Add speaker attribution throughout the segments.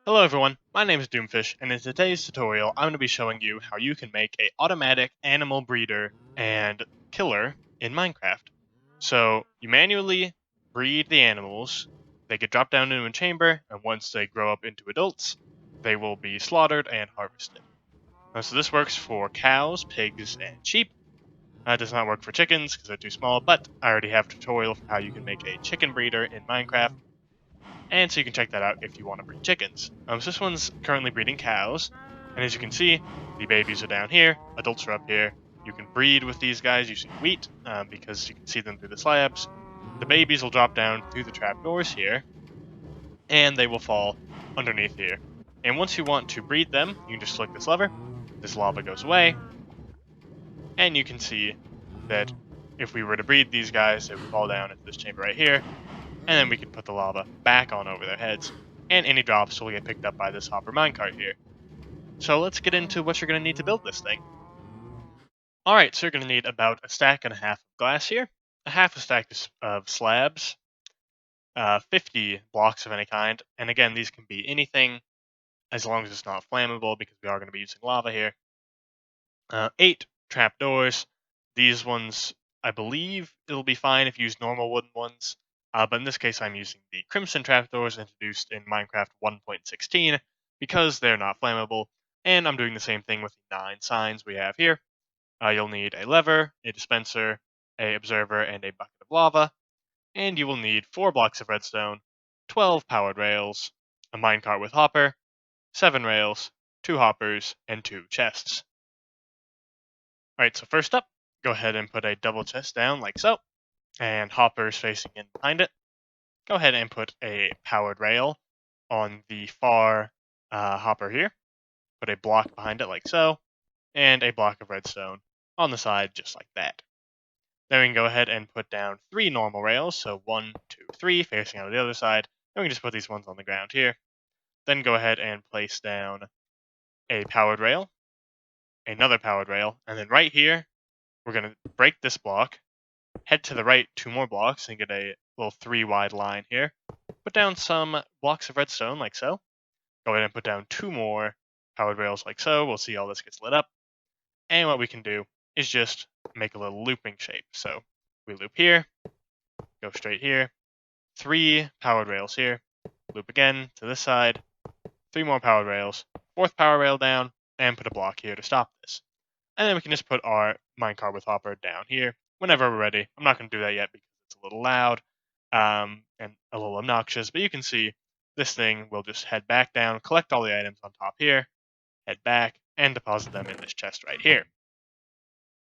Speaker 1: Hello everyone, my name is Doomfish, and in today's tutorial I'm going to be showing you how you can make a automatic animal breeder and killer in Minecraft. So you manually breed the animals, they get dropped down into a chamber, and once they grow up into adults, they will be slaughtered and harvested. So this works for cows, pigs, and sheep. It does not work for chickens because they're too small, but I already have a tutorial for how you can make a chicken breeder in Minecraft, and so you can check that out if you want to breed chickens. So this one's currently breeding cows, and as you can see, the babies are down here, adults are up here. You can breed with these guys using wheat, because you can see them through the slabs. The babies will drop down through the trapdoors here, and they will fall underneath here. And once you want to breed them, you can just flick this lever, this lava goes away, and you can see that if we were to breed these guys, they would fall down into this chamber right here, and then we can put the lava back on over their heads, and any drops will get picked up by this hopper minecart here. So let's get into what you're going to need to build this thing. Alright, so you're going to need about a stack and a half of glass here, a half a stack of slabs, 50 blocks of any kind, and again, these can be anything as long as it's not flammable because we are going to be using lava here. 8 trapdoors. These ones, I believe it'll be fine if you use normal wooden ones, but in this case I'm using the crimson trapdoors introduced in Minecraft 1.16 because they're not flammable, and I'm doing the same thing with the 9 signs we have here. You'll need a lever, a dispenser, a observer, and a bucket of lava, and you will need 4 blocks of redstone, 12 powered rails, a minecart with hopper, 7 rails, 2 hoppers, and 2 chests. Alright, so first up, go ahead and put a double chest down like so, and hoppers facing in behind it. Go ahead and put a powered rail on the far hopper here. Put a block behind it like so, and a block of redstone on the side just like that. Then we can go ahead and put down 3 normal rails, so 1, 2, 3 facing out of the other side, and we can just put these ones on the ground here. Then go ahead and place down a powered rail, another powered rail, and then right here, we're going to break this block, head to the right 2 more blocks, and get a little 3 wide line here. Put down some blocks of redstone like so. Go ahead and put down 2 more powered rails like so. We'll see all this gets lit up. And what we can do is just make a little looping shape. So we loop here, go straight here, 3 powered rails here, loop again to this side, 3 more powered rails, 4th power rail down, and put a block here to stop this. And then we can just put our minecart with hopper down here whenever we're ready. I'm not going to do that yet because it's a little loud and a little obnoxious, but you can see this thing will just head back down, collect all the items on top here, head back, and deposit them in this chest right here.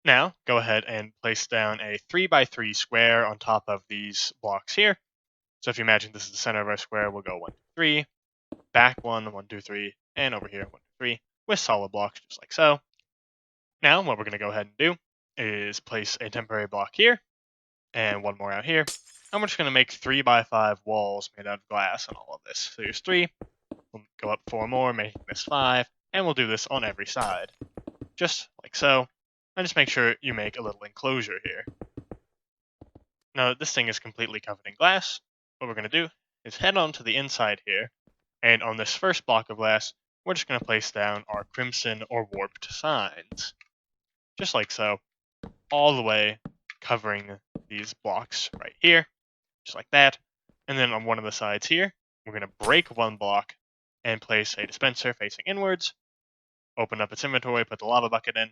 Speaker 1: Now, go ahead and place down a 3x3 square on top of these blocks here. So if you imagine this is the center of our square, we'll go 1, 2, 3, back 1, 1, 2, 3, and over here 1, 2, 3, with solid blocks just like so. Now, what we're going to go ahead and do is place a temporary block here, and 1 more out here. And we're just going to make 3x5 walls made out of glass on all of this. So here's 3, we'll go up 4 more, making this 5, and we'll do this on every side. Just like so. And just make sure you make a little enclosure here. Now that this thing is completely covered in glass, what we're going to do is head on to the inside here, and on this first block of glass, we're just going to place down our crimson or warped signs. Just like so, all the way covering these blocks right here, just like that. And then on one of the sides here, we're going to break 1 block and place a dispenser facing inwards, open up its inventory, put the lava bucket in,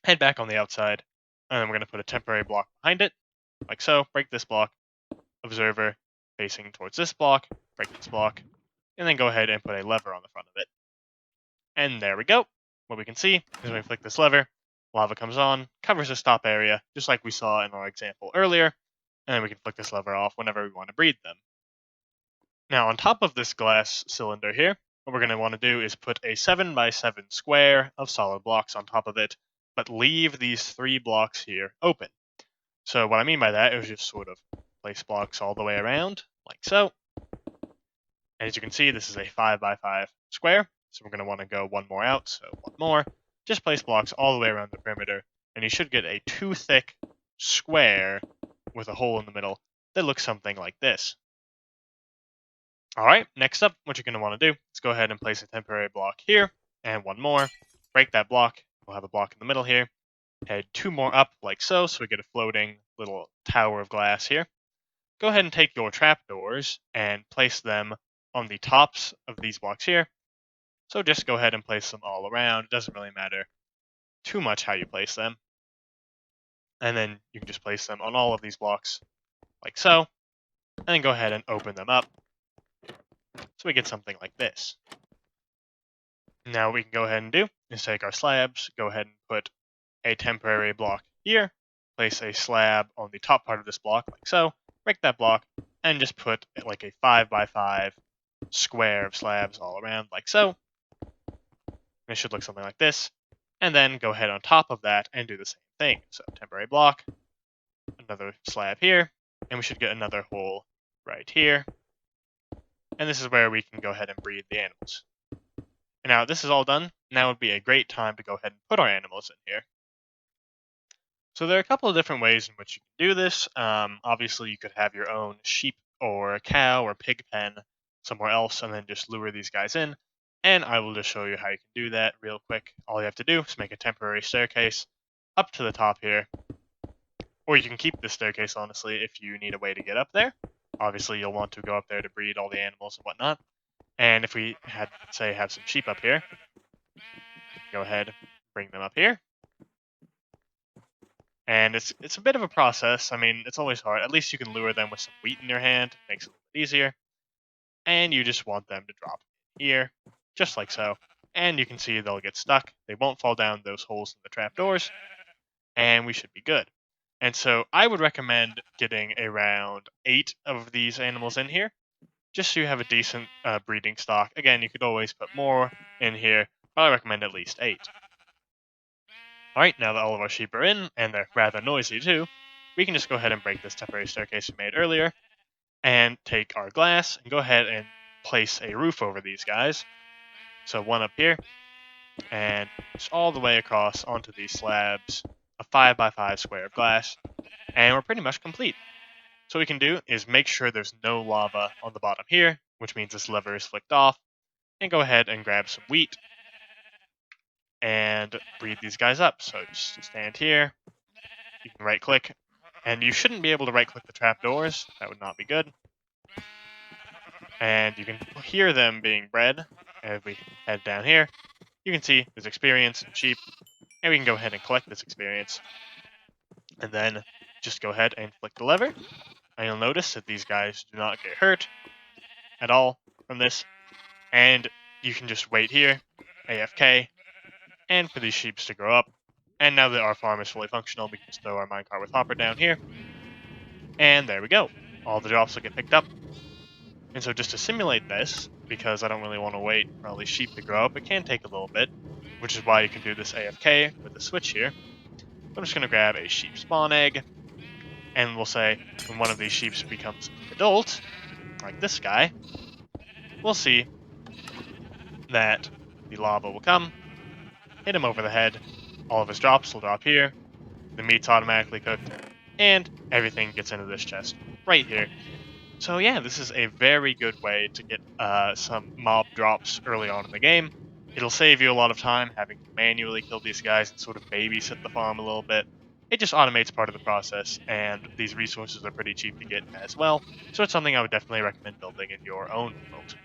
Speaker 1: head back on the outside, and then we're going to put a temporary block behind it, like so. Break this block, observer facing towards this block, break this block, and then go ahead and put a lever on the front of it. And there we go. What we can see is when we flick this lever, lava comes on, covers this top area, just like we saw in our example earlier, and then we can flick this lever off whenever we want to breed them. Now on top of this glass cylinder here, what we're going to want to do is put a 7x7 square of solid blocks on top of it, but leave these 3 blocks here open. So what I mean by that is just sort of place blocks all the way around, like so. And as you can see, this is a 5x5 square, so we're going to want to go 1 more out, so 1 more. Just place blocks all the way around the perimeter, and you should get a 2 thick square with a hole in the middle that looks something like this. Alright, next up, what you're going to want to do is go ahead and place a temporary block here, and one more. Break that block. We'll have a block in the middle here. Head two more up like so we get a floating little tower of glass here. Go ahead and take your trapdoors and place them on the tops of these blocks here. So just go ahead and place them all around. It doesn't really matter too much how you place them. And then you can just place them on all of these blocks like so. And then go ahead and open them up. So we get something like this. Now what we can go ahead and do is take our slabs, go ahead and put a temporary block here, place a slab on the top part of this block like so, break that block, and just put like a 5x5 square of slabs all around like so. It should look something like this. And then go ahead on top of that and do the same thing. So temporary block, another slab here, and we should get another hole right here. And this is where we can go ahead and breed the animals. And now this is all done, now would be a great time to go ahead and put our animals in here. So there are a couple of different ways in which you can do this. Obviously, you could have your own sheep or cow or pig pen somewhere else and then just lure these guys in. And I will just show you how you can do that real quick. All you have to do is make a temporary staircase up to the top here. Or you can keep this staircase, honestly, if you need a way to get up there. Obviously, you'll want to go up there to breed all the animals and whatnot. And if we had, say, have some sheep up here, go ahead, bring them up here. And it's a bit of a process. I mean, it's always hard. At least you can lure them with some wheat in your hand. Makes it a little bit easier. And you just want them to drop here, just like so. And you can see they'll get stuck. They won't fall down those holes in the trapdoors. And we should be good. And so I would recommend getting around 8 of these animals in here, just so you have a decent breeding stock. Again, you could always put more in here, but I recommend at least 8. Alright, now that all of our sheep are in, and they're rather noisy too, we can just go ahead and break this temporary staircase we made earlier, and take our glass, and go ahead and place a roof over these guys. So one up here, and just all the way across onto these slabs, a 5x5 square of glass, and we're pretty much complete. So what we can do is make sure there's no lava on the bottom here, which means this lever is flicked off, and go ahead and grab some wheat, and breed these guys up. So just stand here, you can right click, and you shouldn't be able to right click the trapdoors, that would not be good. And you can hear them being bred. As we head down here, you can see there's experience and sheep, and we can go ahead and collect this experience. And then just go ahead and flick the lever, and you'll notice that these guys do not get hurt at all from this. And you can just wait here, AFK, and for these sheep to grow up. And now that our farm is fully functional, we can just throw our minecart with hopper down here. And there we go. All the drops will get picked up. And so just to simulate this, because I don't really want to wait for all these sheep to grow up, it can take a little bit, which is why you can do this AFK with the switch here. I'm just going to grab a sheep spawn egg, and we'll say when one of these sheep becomes adult, like this guy, we'll see that the lava will come, hit him over the head, all of his drops will drop here, the meat's automatically cooked, and everything gets into this chest right here. So yeah, this is a very good way to get some mob drops early on in the game. It'll save you a lot of time having to manually kill these guys and sort of babysit the farm a little bit. It just automates part of the process, and these resources are pretty cheap to get as well, so it's something I would definitely recommend building in your own world.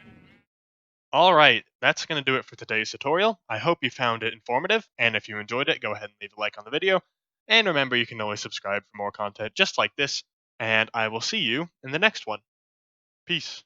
Speaker 1: Alright, that's going to do it for today's tutorial. I hope you found it informative, and if you enjoyed it, go ahead and leave a like on the video. And remember, you can always subscribe for more content just like this, and I will see you in the next one. Peace.